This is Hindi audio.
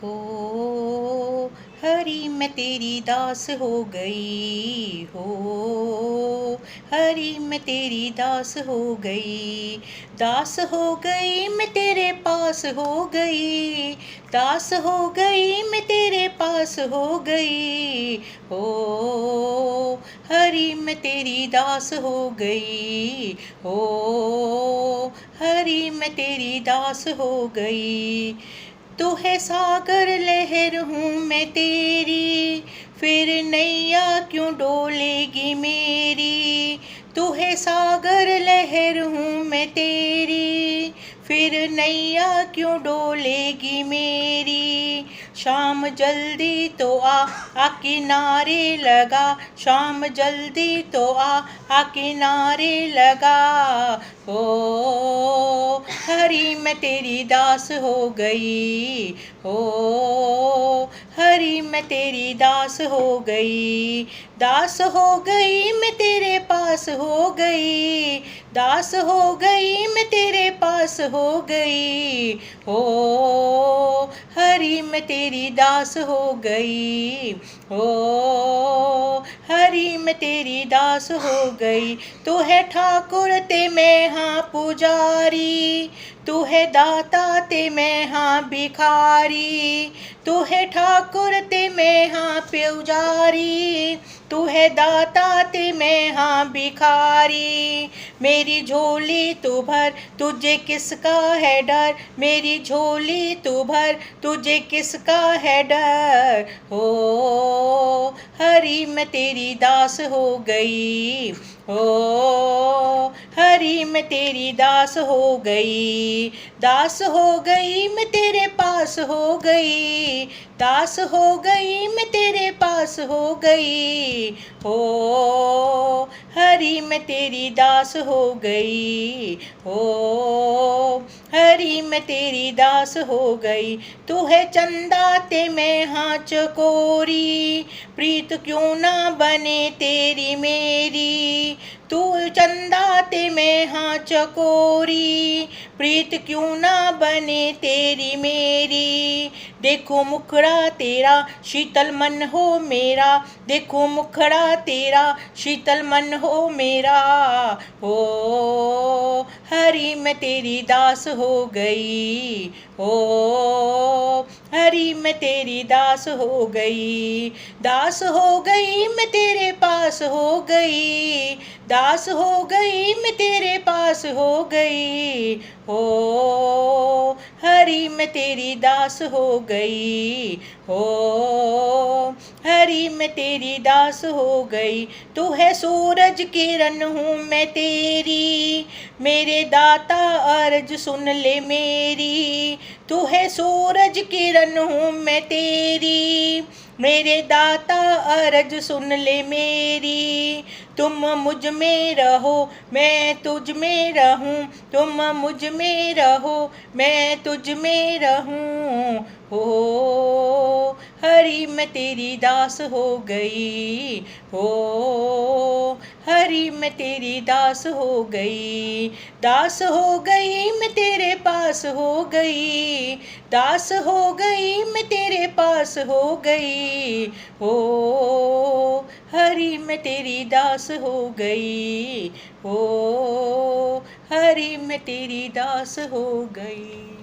हो हरि मैं तेरी दास हो गई हो, हरि मैं तेरी दास हो गई, दास हो गई मैं तेरे पास हो गई, दास हो गई मैं तेरे पास हो गई हो, हरि मैं तेरी दास हो गई हो, हरि मैं तेरी दास हो गई। तू है सागर लहर हूँ मैं तेरी, फिर नैया क्यों डोलेगी मेरी। तू है सागर लहर हूँ मैं तेरी, फिर नैया क्यों डोलेगी मेरी। शाम जल्दी तो आ किनारे लगा, शाम जल्दी तो आ किनारे लगा। हो हरि मैं तेरी दास हो गई हो, हरि मैं तेरी दास हो गई, दास हो गई मैं तेरे पास हो गई, दास हो गई मैं तेरे पास हो गई हो, हरि मैं तेरी दास हो गई हो, हरि मैं तेरी दास हो गई। तू है ठाकुर ते मैं हाँ पुजारी, तू है दाता ते मैं हाँ भिखारी, तू है ठाकुर ते मैं हाँ पुजारी, तू है दाता ते मैं हाँ भिखारी। मेरी झोली तू भर, तुझे किसका है डर, मेरी झोली तू भर, तुझे किसका है डर। हो हरि मैं तेरी दास हो गई हो, हरि मैं तेरी दास हो गई, दास हो गई मैं तेरे पास हो गई, दास हो गई मैं तेरे पास हो गई हो, हरि मैं तेरी दास हो गई हो, हरि मैं तेरी दास हो गई। तू है चंदा ते मैं हाँ चकोरी, प्रीत क्यों ना बने तेरी मेरी। तू चंदा ते मैं हाँ चकोरी, प्रीत क्यों ना बने तेरी मेरी। देखो मुखड़ा तेरा शीतल मन हो मेरा, देखो मुखड़ा तेरा शीतल मन हो मेरा। हो हरि मैं तेरी दास हो गई हो, हरि मैं तेरी दास हो गई, दास हो गई मैं तेरे पास हो गई, दास हो गई मैं तेरे पास हो गई हो, हरि मैं तेरी दास हो गई हो, हरि मैं तेरी दास हो गई। तू है सूरज किरण हूँ मैं तेरी, मेरे दाता अर्ज सुन ले मेरी। तू है सूरज किरण हूँ मैं तेरी, मेरे दाता अर्ज सुन ले मेरी। तुम मुझ में रहो मैं तुझ में रहूं, तुम मुझ में रहो मैं तुझ में रहूं। हो हरि मैं तेरी दास हो गई हो, हरि मैं तेरी दास हो गई, दास हो गई मैं तेरे पास हो गई, दास हो गई मैं तेरे पास हो गई हो, हरि मैं तेरी दास हो गई हो, हरि मैं तेरी दास हो गई।